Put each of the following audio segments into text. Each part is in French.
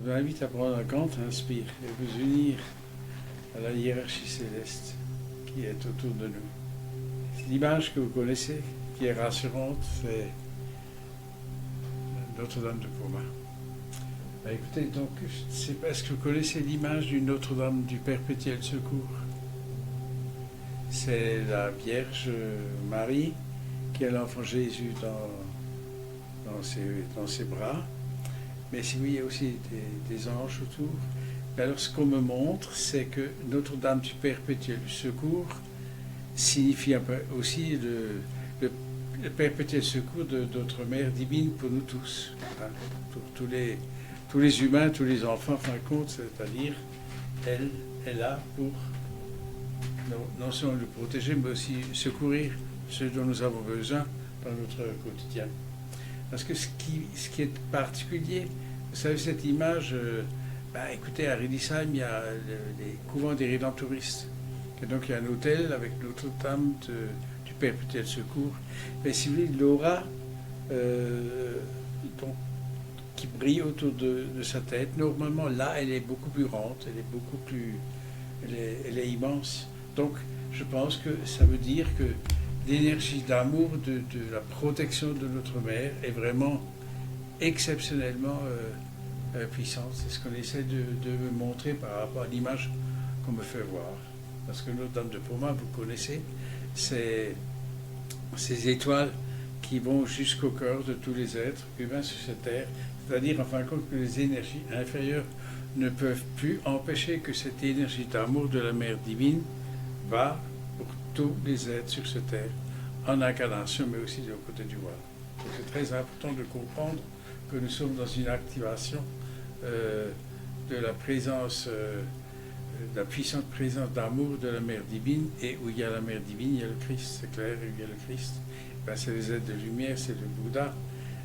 vous invite à prendre un grand inspire et vous unir à la hiérarchie céleste qui est autour de nous. L'image que vous connaissez, qui est rassurante, c'est Notre-Dame de Pomat. Écoutez, donc, est-ce que vous connaissez l'image du Notre-Dame du Perpétuel Secours? C'est la Vierge Marie qui a l'enfant Jésus dans ses bras. Mais si oui, il y a aussi des anges autour. Mais alors, ce qu'on me montre, c'est que Notre-Dame du Perpétuel Secours signifie un peu aussi le perpétuel secours de notre Mère divine pour nous tous, hein, pour tous les humains, tous les enfants, en fin de compte, c'est-à-dire, elle est là pour non seulement nous protéger, mais aussi secourir ceux dont nous avons besoin dans notre quotidien. Parce que ce qui est particulier, vous savez, cette image, écoutez, à Riedisheim, il y a les couvents des Rédemptoristes. Et donc il y a un hôtel avec Notre-Dame du Perpétuel Secours. Mais si vous voulez, l'aura qui brille autour de sa tête, normalement là, elle est beaucoup plus rente, elle est immense. Donc je pense que ça veut dire que l'énergie d'amour, de la protection de notre mère est vraiment exceptionnellement puissante. C'est ce qu'on essaie de me montrer par rapport à l'image qu'on me fait voir. Parce que Notre-Dame de Pomat, vous connaissez, c'est ces étoiles qui vont jusqu'au cœur de tous les êtres humains sur cette terre. C'est-à-dire, en fin de compte, que les énergies inférieures ne peuvent plus empêcher que cette énergie d'amour de la Mère divine va pour tous les êtres sur cette terre, en incarnation, mais aussi du côté du voile. Donc c'est très important de comprendre que nous sommes dans une activation de la présence, de la puissante présence d'amour de la Mère divine, et où il y a la Mère divine, il y a le Christ, c'est clair, il y a le Christ. C'est les êtres de lumière, c'est le Bouddha,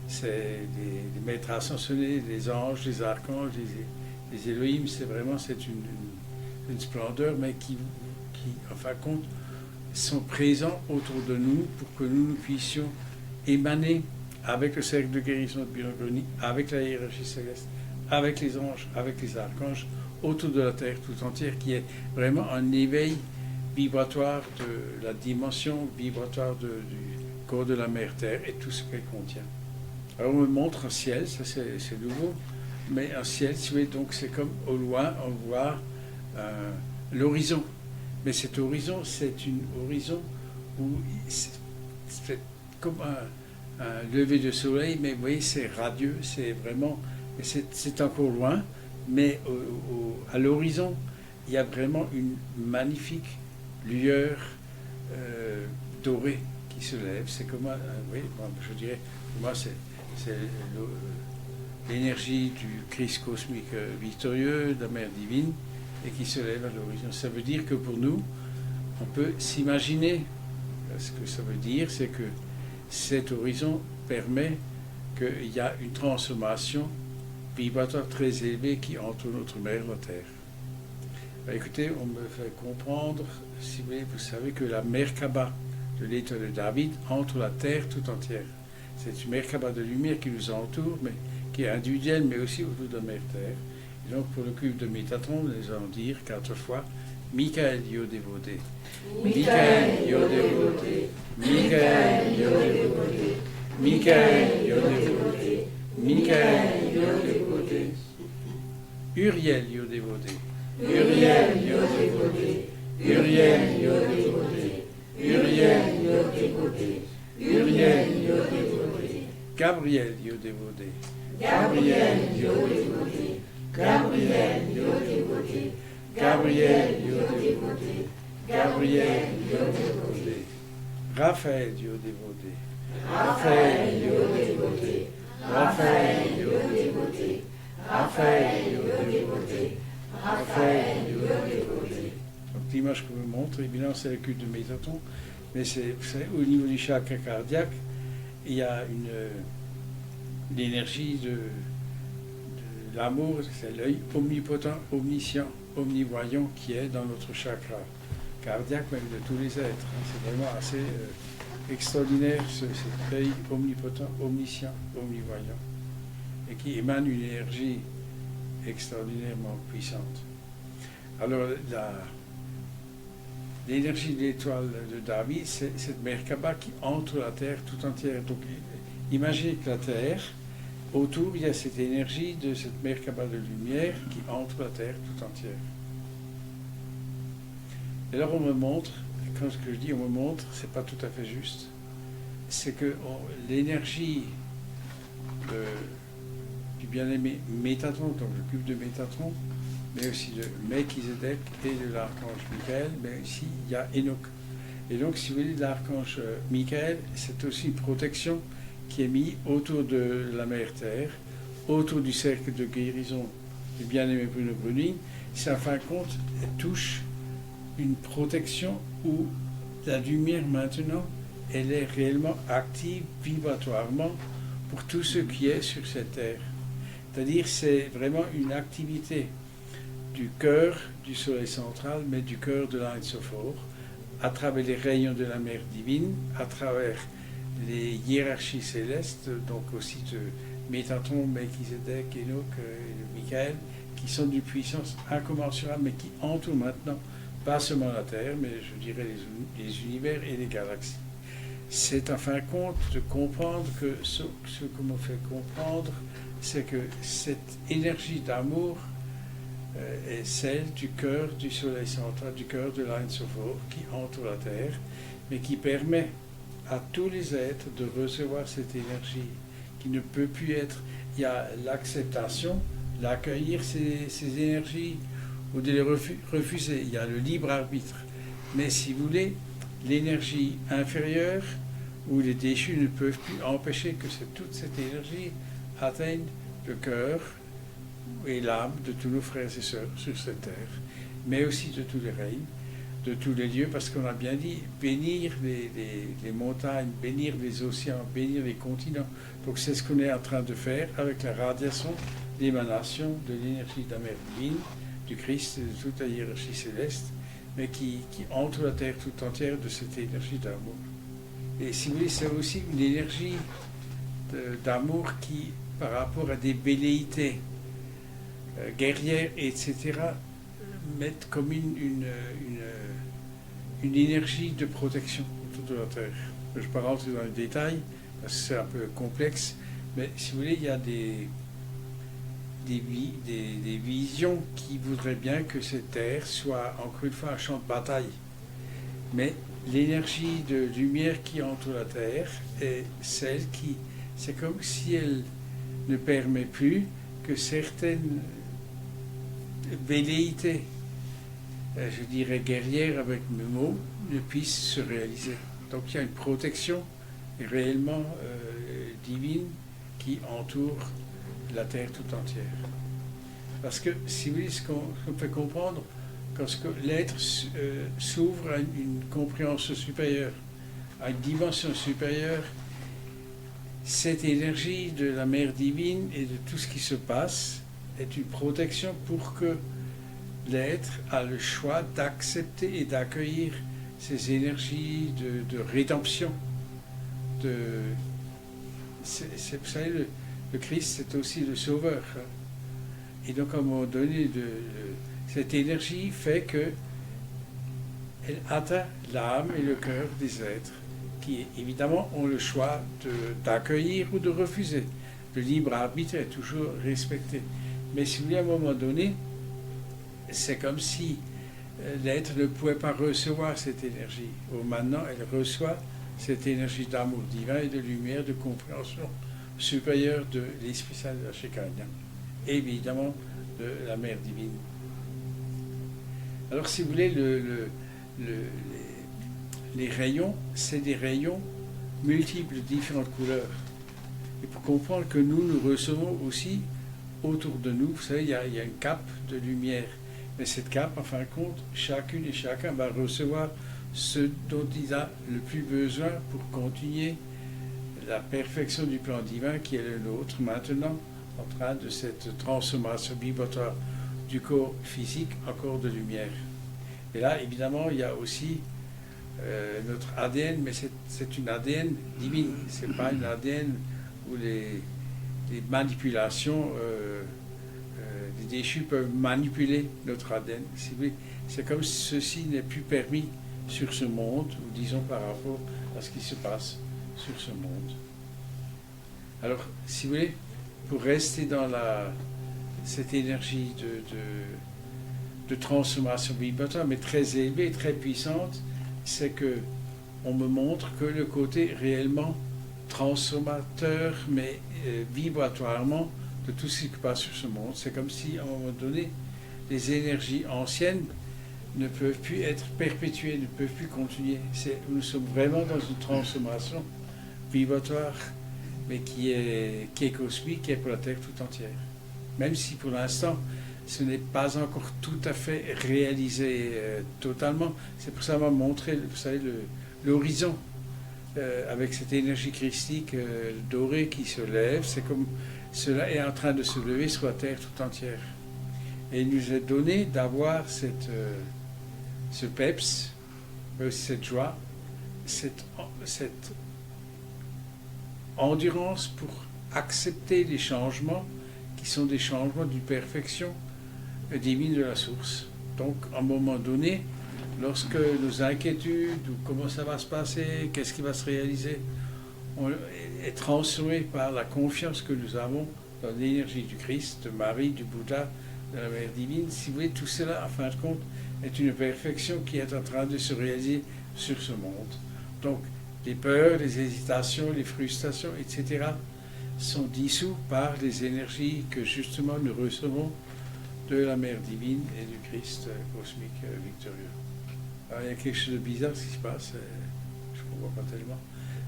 c'est les maîtres ascensionnés, les anges, les archanges, les Elohim, c'est une splendeur, mais qui, en fin de compte, sont présents autour de nous pour que nous puissions émaner avec le cercle de guérison de Birogonie, avec la hiérarchie céleste, avec les anges, avec les archanges, autour de la terre tout entière, qui est vraiment un éveil vibratoire de la dimension vibratoire du corps de la mère terre et tout ce qu'elle contient. Alors on me montre un ciel, ça c'est nouveau, mais un ciel, si vous voyez, donc c'est comme au loin, on voit l'horizon. Mais cet horizon, c'est un horizon où c'est comme un lever de soleil, mais vous voyez, c'est radieux, c'est vraiment, c'est encore loin, mais à l'horizon, il y a vraiment une magnifique lueur dorée qui se lève. C'est comme oui, je dirais, pour moi, c'est l'énergie du Christ cosmique victorieux, de la Mère divine, et qui se lève à l'horizon. Ça veut dire que pour nous, on peut s'imaginer. Ce que ça veut dire, c'est que cet horizon permet qu'il y a une transformation vibratoire très élevée qui entoure notre mère, la Terre. Écoutez, on me fait comprendre, si vous voulez, vous savez que la Merkaba de l'étoile de David entre la Terre tout entière. C'est une Merkaba de lumière qui nous entoure, mais qui est individuelle, mais aussi autour de la Mère Terre. Et donc, pour le culte de Métatron, nous allons dire 4 fois Michael Yodévodé. Michael Yodévodé. Michael Yodévodé. Michael Yodévodé. Michael Yodévodé. Uriel Yodévodé. Uriel Yodévodé. Uriel Yodévodé. Uriel Yodévodé. Uriel Yodévodé. Gabriel Yodévodé. Gabriel Yodévodé. Gabriel Yodévodé. Gabriel Yodévodé. Gabriel Yodévodé. Raphaël Yodévodé. Raphaël Yodévodé. Raphaël Yodévodé. Raphaël Yodévodé. Raphaël Yodévodé. Donc l'image que je vous montre, évidemment, c'est le culte de Métatron, mais c'est, vous savez, au niveau du chakra cardiaque, il y a l'énergie de l'amour, c'est l'œil omnipotent, omniscient, omnivoyant qui est dans notre chakra cardiaque, même de tous les êtres. C'est vraiment assez extraordinaire, cet œil omnipotent, omniscient, omnivoyant, et qui émane une énergie extraordinairement puissante. Alors, l'énergie de l'étoile de David, c'est cette Merkaba qui entre la Terre tout entière. Donc, imaginez que la Terre, autour, il y a cette énergie de cette Merkaba de lumière qui entre la Terre tout entière. Et alors, on me montre, quand ce que je dis on me montre, c'est pas tout à fait juste. C'est que l'énergie du bien-aimé Métatron, donc le cube de Métatron, mais aussi de Melchizedek et de l'archange Michael, mais ici il y a Enoch. Et donc, si vous voulez, l'archange Michael, c'est aussi une protection qui est mise autour de la mère Terre, autour du cercle de guérison du bien-aimé Bruno Brunning. C'est en fin de compte, elle touche une protection où la lumière maintenant, elle est réellement active vibratoirement pour tout ce qui est sur cette terre. C'est-à-dire, c'est vraiment une activité du cœur du soleil central, mais du cœur de l'Ain Sophore, à travers les rayons de la mer divine, à travers les hiérarchies célestes, donc aussi de Métatron, Melchizedek, Enoch et Michael, qui sont d'une puissance incommensurable, mais qui entourent maintenant pas seulement la Terre, mais je dirais les univers et les galaxies. C'est en fin de compte de comprendre que ce que me fait comprendre, c'est que cette énergie d'amour est celle du cœur du soleil central, du cœur de l'Ain Sophore qui entoure la Terre, mais qui permet à tous les êtres de recevoir cette énergie qui ne peut plus être. Il y a l'acceptation, l'accueillir ces énergies ou de les refuser. Il y a le libre arbitre. Mais si vous voulez, l'énergie inférieure ou les déchus ne peuvent plus empêcher que toute cette énergie atteigne le cœur et l'âme de tous nos frères et sœurs sur cette terre, mais aussi de tous les règnes, de tous les lieux, parce qu'on a bien dit bénir les montagnes, bénir les océans, bénir les continents. Donc c'est ce qu'on est en train de faire avec la radiation, l'émanation de l'énergie de la mère divine, du Christ et de toute la hiérarchie céleste, mais qui entre la terre tout entière de cette énergie d'amour. Et si vous voulez, c'est aussi une énergie d'amour qui, par rapport à des velléités guerrières, etc., mettent comme une énergie de protection autour de la terre. Je ne vais pas rentrer dans les détails, parce que c'est un peu complexe, mais si vous voulez, il y a des visions qui voudraient bien que cette terre soit, encore une fois, un champ de bataille. Mais l'énergie de lumière qui entoure la terre est celle qui, c'est comme si elle ne permet plus que certaines velléités, je dirais guerrières avec mes mots, ne puissent se réaliser. Donc il y a une protection réellement divine qui entoure la terre tout entière. Parce que, si vous voulez, ce qu'on peut comprendre, quand l'être s'ouvre à une compréhension supérieure, à une dimension supérieure, cette énergie de la mère divine et de tout ce qui se passe est une protection pour que l'être a le choix d'accepter et d'accueillir ces énergies de rédemption. Vous savez, le Christ, c'est aussi le Sauveur. Et donc, à un moment donné, cette énergie fait qu'elle atteint l'âme et le cœur des êtres, qui, évidemment, ont le choix d'accueillir ou de refuser. Le libre arbitre est toujours respecté. Mais si vous voulez, à un moment donné, c'est comme si l'être ne pouvait pas recevoir cette énergie. Or, maintenant, elle reçoit cette énergie d'amour divin et de lumière, de compréhension supérieure de l'Esprit Saint de la Shekinah, et évidemment de la Mère divine. Alors, si vous voulez, les rayons, c'est des rayons multiples, différentes couleurs. Et pour comprendre que nous recevons aussi autour de nous, vous savez, il y a une cape de lumière. Mais cette cape, en fin de compte, chacune et chacun va recevoir ce dont il a le plus besoin pour continuer la perfection du plan divin qui est le nôtre maintenant, en train de cette transformation vibratoire du corps physique en corps de lumière. Et là, évidemment, il y a aussi notre ADN, mais c'est une ADN divine, c'est pas une ADN où les manipulations les déchus peuvent manipuler notre ADN. C'est comme si ceci n'est plus permis sur ce monde, ou disons par rapport à ce qui se passe sur ce monde. Alors, si vous voulez, pour rester dans cette énergie de transformation vibratoire, mais très élevée, très puissante, c'est que on me montre que le côté réellement transformateur, mais vibratoirement, de tout ce qui passe sur ce monde. C'est comme si, à un moment donné, les énergies anciennes ne peuvent plus être perpétuées, ne peuvent plus continuer. Nous sommes vraiment dans une transformation vibratoire, mais qui est cosmique, qui est pour la Terre tout entière. Même si pour l'instant, ce n'est pas encore tout à fait réalisé totalement. C'est pour ça qu'on m'a montré, vous savez, l'horizon, avec cette énergie christique dorée qui se lève. C'est comme cela est en train de se lever sur la Terre tout entière. Et il nous est donné d'avoir ce peps, mais aussi cette joie, cette endurance pour accepter les changements qui sont des changements d'une perfection divine de la source. Donc, à un moment donné, lorsque nos inquiétudes, ou comment ça va se passer, qu'est-ce qui va se réaliser, on est transformé par la confiance que nous avons dans l'énergie du Christ, de Marie, du Bouddha, de la Mère divine. Si vous voulez, tout cela, en fin de compte, est une perfection qui est en train de se réaliser sur ce monde. Donc, les peurs, les hésitations, les frustrations, etc., sont dissous par les énergies que justement nous recevons de la Mère divine et du Christ cosmique victorieux. Alors, il y a quelque chose de bizarre qui se passe, je ne comprends pas tellement.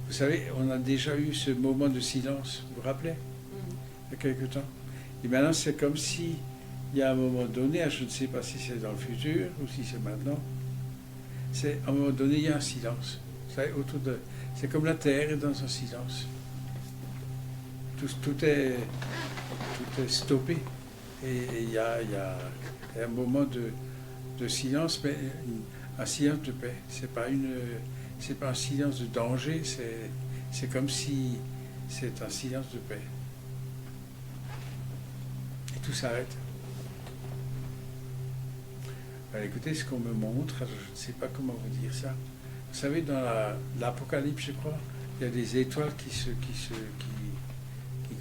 Vous savez, on a déjà eu ce moment de silence, vous vous rappelez, il y a quelque temps. Et maintenant, c'est comme si, il y a un moment donné, je ne sais pas si c'est dans le futur ou si c'est maintenant, à un moment donné, il y a un silence. Vous savez, c'est comme la Terre est dans un silence. Tout est stoppé. Et il y a un moment de silence, mais un silence de paix. C'est pas un silence de danger, c'est comme si c'est un silence de paix. Et tout s'arrête. Alors, écoutez ce qu'on me montre, alors je ne sais pas comment vous dire ça. Vous savez, dans l'Apocalypse, je crois, il y a des étoiles qui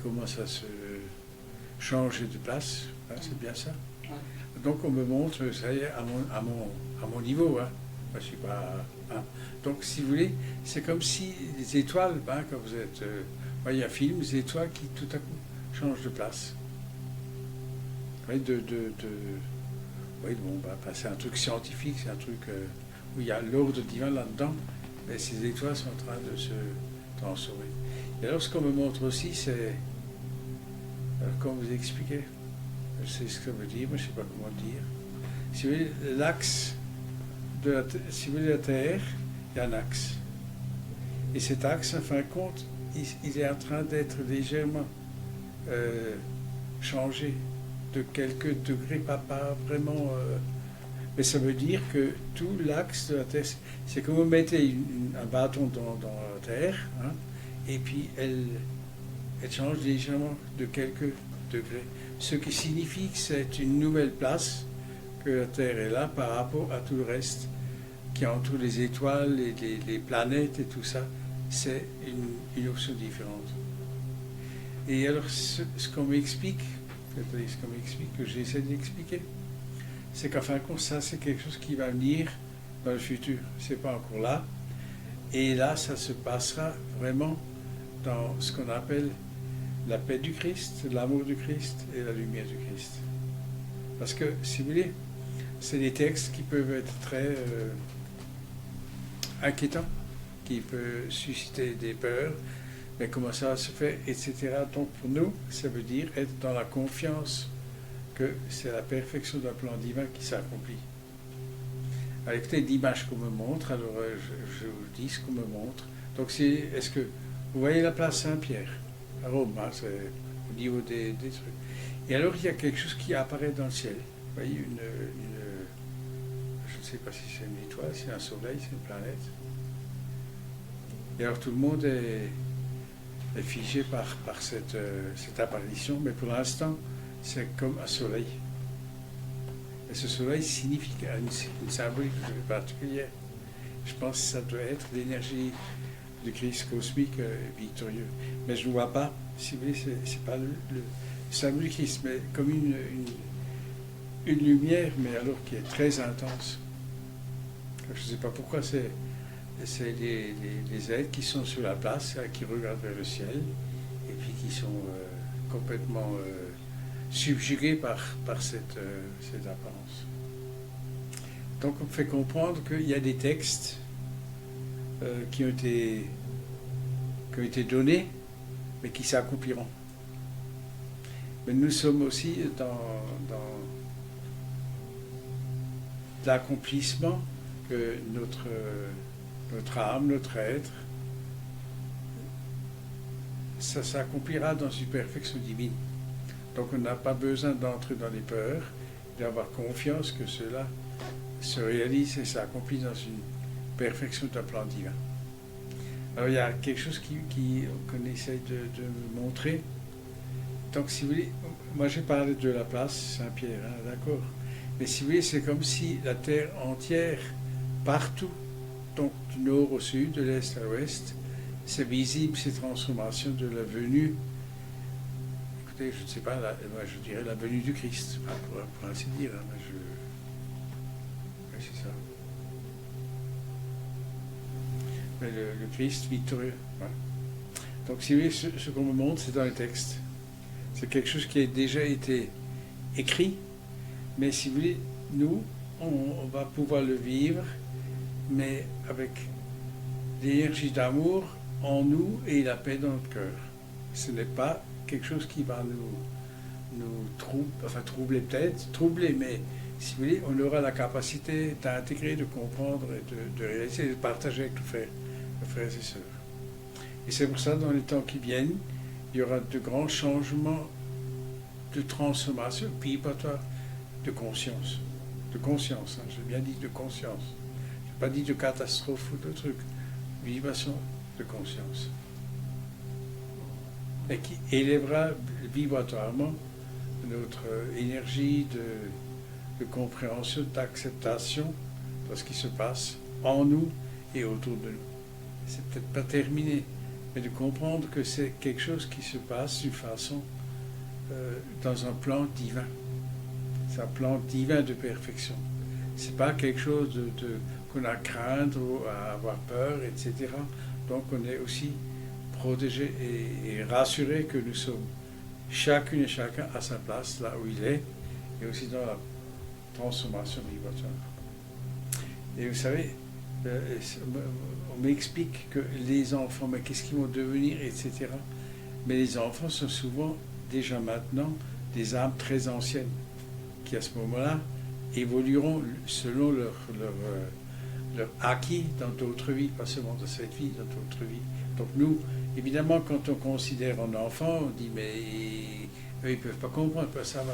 commencent à se changer de place, hein, c'est bien ça. Donc on me montre, ça y est, à mon niveau, hein. Moi, je suis pas. Hein. Donc si vous voulez, c'est comme si les étoiles, hein, quand vous êtes, il y a un film, les étoiles qui tout à coup changent de place. Oui, c'est un truc scientifique, c'est un truc où il y a l'ordre divin là-dedans, mais ces étoiles sont en train de se transformer. Et alors ce qu'on me montre aussi, c'est, comme vous expliquez, je sais ce que ça veut dire, mais je ne sais pas comment le dire. Si vous voulez, l'axe de la Terre, il y a un axe. Et cet axe, en fin de compte, il est en train d'être légèrement changé de quelques degrés, pas vraiment. Mais ça veut dire que tout l'axe de la Terre, c'est comme vous mettez un bâton dans la Terre, hein, et puis elle change légèrement de quelques degrés. Ce qui signifie que c'est une nouvelle place, que la Terre est là par rapport à tout le reste qui entoure les étoiles, les planètes et tout ça. C'est une option différente. Et alors, ce qu'on m'explique, que j'essaie d'expliquer, c'est qu'en fin de compte, ça, c'est quelque chose qui va venir dans le futur. C'est pas encore là. Et là, ça se passera vraiment dans ce qu'on appelle la paix du Christ, l'amour du Christ et la lumière du Christ. Parce que, si vous voulez, c'est des textes qui peuvent être très inquiétants, qui peuvent susciter des peurs, mais comment ça se fait, etc. Donc pour nous, ça veut dire être dans la confiance que c'est la perfection d'un plan divin qui s'accomplit. Alors écoutez, l'image qu'on me montre, alors je vous dis ce qu'on me montre. Donc est-ce que vous voyez la place Saint-Pierre à Rome, hein, c'est au niveau des trucs. Et alors il y a quelque chose qui apparaît dans le ciel. Vous voyez je ne sais pas si c'est une étoile, c'est un soleil, c'est une planète. Et alors tout le monde est figé par cette apparition, mais pour l'instant, c'est comme un soleil. Et ce soleil signifie une symbolique particulière. Je pense que ça doit être l'énergie du Christ cosmique victorieux. Mais je ne vois pas, si vous voulez, c'est pas le symbole du Christ, mais comme une lumière, mais alors qui est très intense. Je ne sais pas pourquoi c'est les êtres qui sont sur la place, qui regardent vers le ciel, et puis qui sont complètement subjugués par cette apparence. Donc on fait comprendre qu'il y a des textes qui ont été donnés, mais qui s'accompliront. Mais nous sommes aussi dans l'accomplissement que notre âme, notre être, ça s'accomplira dans une perfection divine. Donc on n'a pas besoin d'entrer dans les peurs, d'avoir confiance que cela se réalise et s'accomplit dans une perfection d'un plan divin. Alors il y a quelque chose qu'on essaye de montrer. Donc si vous voulez, moi j'ai parlé de la place Saint-Pierre, hein, d'accord. Mais si vous voulez, c'est comme si la terre entière, partout, donc du nord au sud, de l'est à l'ouest, c'est visible ces transformations de la venue. Écoutez, je ne sais pas, moi je dirais la venue du Christ, pour ainsi dire. Hein, mais oui, c'est ça. Mais le Christ victorieux. Ouais. Donc si vous voulez, ce qu'on me montre, c'est dans les textes. C'est quelque chose qui a déjà été écrit, mais si vous voulez, nous, on va pouvoir le vivre, mais avec l'énergie d'amour en nous et la paix dans notre cœur. Ce n'est pas quelque chose qui va nous troubler peut-être, mais si vous voulez, on aura la capacité d'intégrer, de comprendre et de réaliser et de partager avec nos frères et sœurs. Et c'est pour ça, dans les temps qui viennent, il y aura de grands changements de transformation vibratoire de conscience. De conscience, hein, j'ai bien dit de conscience. Je n'ai pas dit de catastrophe ou de truc. Vibration de conscience. Et qui élèvera vibratoirement notre énergie de compréhension, d'acceptation de ce qui se passe en nous et autour de nous. C'est peut-être pas terminé, mais de comprendre que c'est quelque chose qui se passe d'une façon dans un plan divin. C'est un plan divin de perfection. C'est pas quelque chose qu'on a à craindre ou à avoir peur, etc. Donc on est aussi protégé et rassuré que nous sommes chacune et chacun à sa place, là où il est, et aussi dans la transformation vibratoire. Et vous savez, on m'explique que les enfants, mais qu'est-ce qu'ils vont devenir, etc. Mais les enfants sont souvent, déjà maintenant, des âmes très anciennes, qui à ce moment-là évolueront selon leur acquis dans d'autres vies, pas seulement dans cette vie, dans d'autres vies. Donc nous, évidemment, quand on considère un enfant, on dit, mais eux, ils ne peuvent pas comprendre, ça va.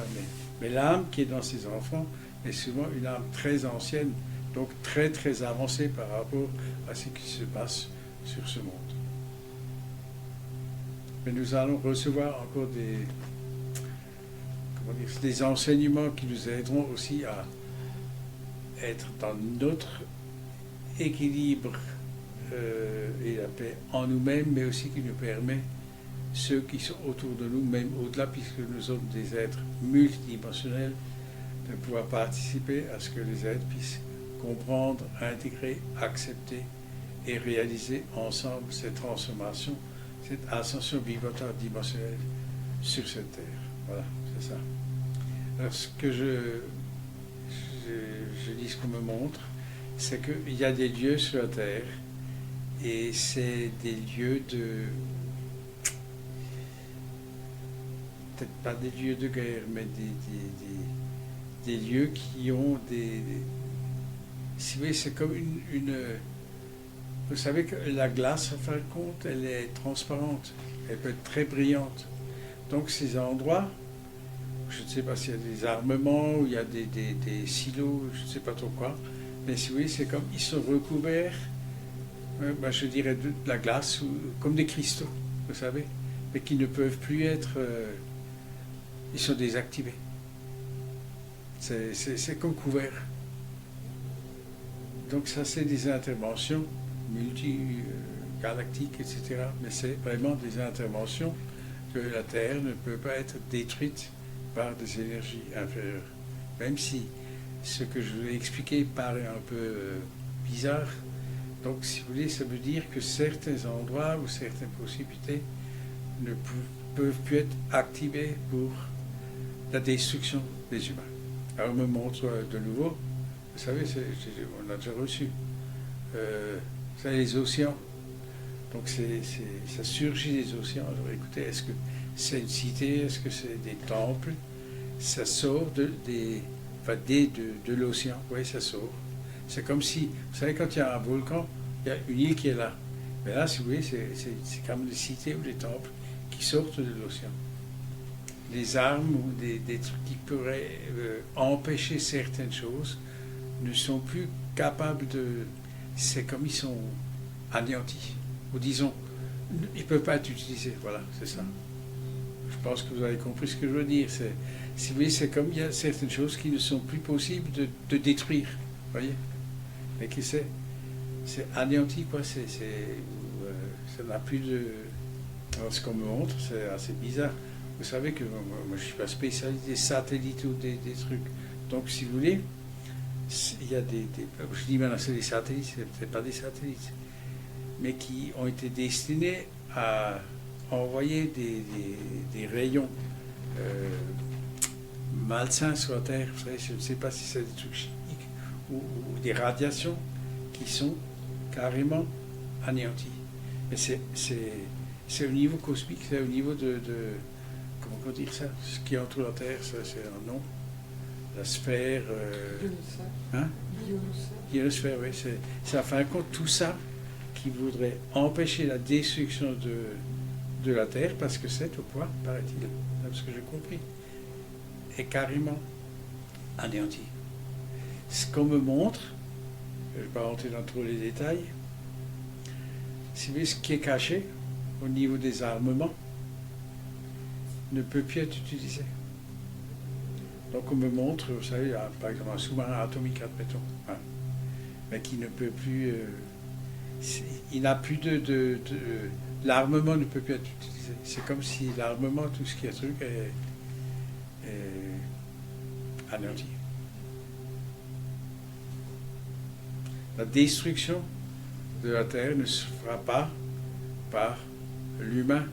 Mais l'âme qui est dans ces enfants est souvent une âme très ancienne, donc très très avancée par rapport à ce qui se passe sur ce monde. Mais nous allons recevoir encore des enseignements qui nous aideront aussi à être dans notre équilibre et la paix en nous-mêmes, mais aussi qui nous permet, ceux qui sont autour de nous, même au-delà, puisque nous sommes des êtres multidimensionnels, de pouvoir participer à ce que les êtres puissent comprendre, intégrer, accepter et réaliser ensemble cette transformation, cette ascension vibratoire dimensionnelle sur cette terre. Voilà, c'est ça. Alors, ce que je dis, ce qu'on me montre, c'est qu'il y a des lieux sur la terre, et c'est des lieux peut-être pas des lieux de guerre, mais des lieux qui ont si vous voyez, c'est comme vous savez que la glace, en fin de compte, elle est transparente, elle peut être très brillante. Donc ces endroits, je ne sais pas s'il y a des armements, ou il y a des silos, je ne sais pas trop quoi, mais si vous voyez, c'est comme, ils sont recouverts, je dirais de la glace, comme des cristaux, vous savez, mais qui ne peuvent plus être ils sont désactivés. C'est comme couvert. Donc ça, c'est des interventions multigalactiques, etc. Mais c'est vraiment des interventions que la Terre ne peut pas être détruite par des énergies inférieures. Même si ce que je vous ai expliqué paraît un peu bizarre. Donc, si vous voulez, ça veut dire que certains endroits ou certaines possibilités ne peuvent plus être activées pour la destruction des humains. Alors, on me montre de nouveau, vous savez, on a déjà reçu, ça, les océans. Donc, ça surgit des océans. Alors, écoutez, est-ce que c'est une cité? Est-ce que c'est des temples? Ça sort de l'océan. Oui, ça sort. C'est comme si, vous savez, quand il y a un volcan, il y a une île qui est là. Mais là, si vous voyez, c'est comme des cités ou des temples qui sortent de l'océan. Les armes ou des trucs qui pourraient empêcher certaines choses ne sont plus capables de... C'est comme ils sont anéantis. Ou disons, ils ne peuvent pas être utilisés. Voilà, c'est ça. Je pense que vous avez compris ce que je veux dire. Si vous voyez, c'est comme il y a certaines choses qui ne sont plus possibles de détruire. Vous voyez? Mais qui c'est anéanti, quoi. Ça n'a plus de... Alors, ce qu'on me montre, c'est assez bizarre. Vous savez que moi je ne suis pas spécialiste des satellites ou des trucs. Donc, si vous voulez, il y a je dis maintenant, c'est des satellites, c'est pas des satellites, mais qui ont été destinés à envoyer des rayons malsains sur la Terre. Vous savez, je ne sais pas si c'est des trucs chimiques ou des radiations qui sont carrément anéanties. Mais c'est au niveau cosmique, c'est au niveau de comment on peut dire ça? Ce qui entoure la Terre, ça, c'est un nom. La sphère... Ionosphère, oui. C'est à fin de compte tout ça qui voudrait empêcher la destruction de la Terre, parce que c'est au point, paraît-il, ce que j'ai compris, est carrément anéanti. Ce qu'on me montre, je ne vais pas rentrer dans tous les détails, si vous voyez, ce qui est caché au niveau des armements ne peut plus être utilisé. Donc on me montre, vous savez, par exemple un sous-marin atomique, admettons, hein, mais qui ne peut plus... il n'a plus l'armement ne peut plus être utilisé. C'est comme si l'armement, tout ce qui est truc, est anéanti. La destruction de la Terre ne se fera pas par l'humain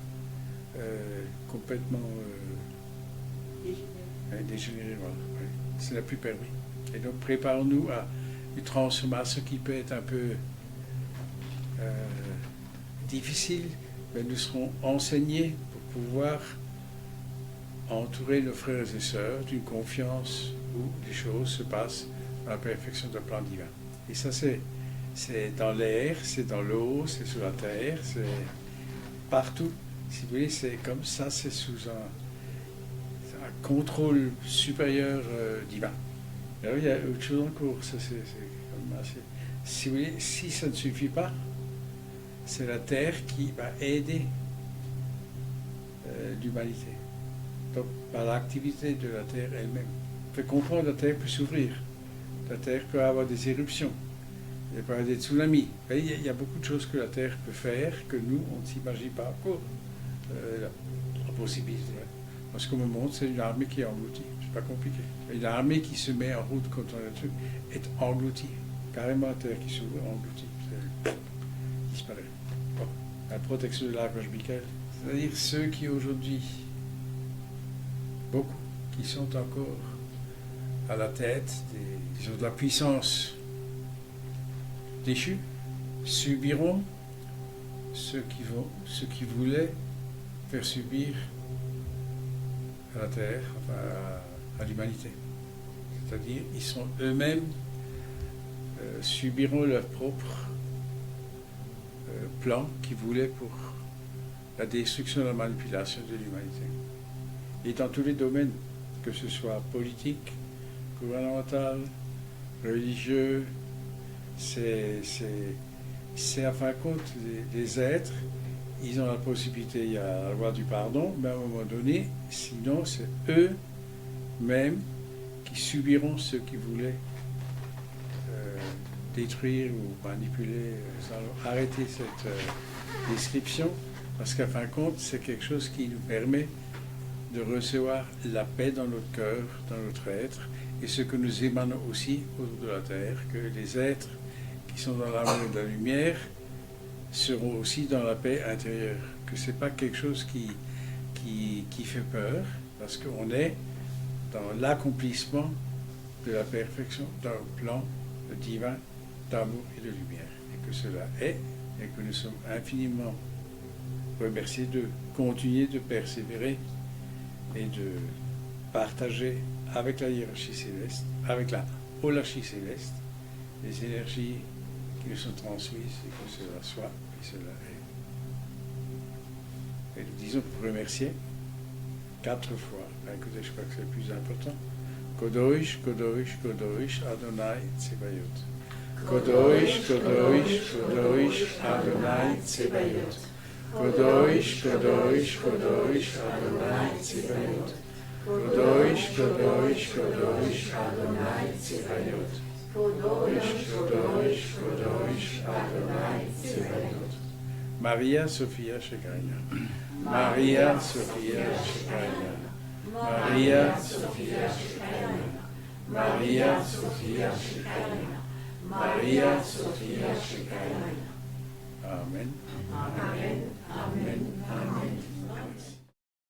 complètement dégénéré. Voilà, ouais. Ce n'est plus permis. Et donc préparons-nous à une transformation qui peut être un peu difficile, mais nous serons enseignés pour pouvoir entourer nos frères et sœurs d'une confiance où les choses se passent dans la perfection d'un plan divin. Et ça, c'est dans l'air, c'est dans l'eau, c'est sur la terre, c'est partout. Si vous voulez, c'est comme ça, c'est sous un contrôle supérieur divin. Alors, il y a autre chose encore. Ça, c'est comme assez... Si vous voulez, si ça ne suffit pas, c'est la terre qui va aider l'humanité. Donc, par l'activité de la terre elle-même. Fait comprendre, la terre peut s'ouvrir. La terre peut avoir des éruptions. Il peut y avoir des tsunamis. Il y a beaucoup de choses que la terre peut faire que nous, on ne s'imagine pas encore la possibilité. Parce qu'on me montre, c'est une armée qui est engloutie. C'est pas compliqué. Une armée qui se met en route contre un truc est engloutie. Carrément la terre qui s'ouvre, engloutie. Disparaît. Bon. La protection de l'archange Michael. C'est-à-dire ceux qui aujourd'hui, beaucoup, qui sont encore à la tête de la puissance déchue, subiront ce qui voulaient faire subir à la terre, enfin à l'humanité. C'est-à-dire, ils sont eux-mêmes subiront leur propre plan qu'ils voulaient pour la destruction et la manipulation de l'humanité. Et dans tous les domaines, que ce soit politique, gouvernemental, religieux, c'est à fin de compte des êtres ils ont la possibilité, il y a la loi du pardon, mais à un moment donné, sinon c'est eux-mêmes qui subiront ceux qui voulaient détruire ou manipuler. Arrêtez cette description, parce qu'à fin de compte, c'est quelque chose qui nous permet de recevoir la paix dans notre cœur, dans notre être, et ce que nous émanons aussi autour de la terre, que les êtres qui sont dans l'amour et de la lumière seront aussi dans la paix intérieure, que ce n'est pas quelque chose qui fait peur, parce qu'on est dans l'accomplissement de la perfection, dans le plan divin d'amour et de lumière, et que cela est, et que nous sommes infiniment remerciés de continuer de persévérer et de partager avec la hiérarchie céleste, avec la holarchie céleste, les énergies qui nous sont transmises et que cela soit et cela est. Et nous disons pour remercier 4 fois. Ben, écoutez, je crois que c'est le plus important. Kodosh, Kodosh, Kodosh, Adonai Tsebayot. Kodosh, Kodosh, Kodosh, Adonai Tsebayot. Kodosh, Kodosh, Kodosh, Adonai Tsebayot. Kodosh, Kodosh, Kodosh, Adonai Tsebayot. Kodosh, Kodosh, Kodosh, Adonai Tsebayot. Maria Sophia Shekinah. Maria Sophia Shekinah. Maria Sophia Shekinah. Maria Sophia Shekinah. Maria Sophia Shekinah. Amen. Amen. Amen. Amen.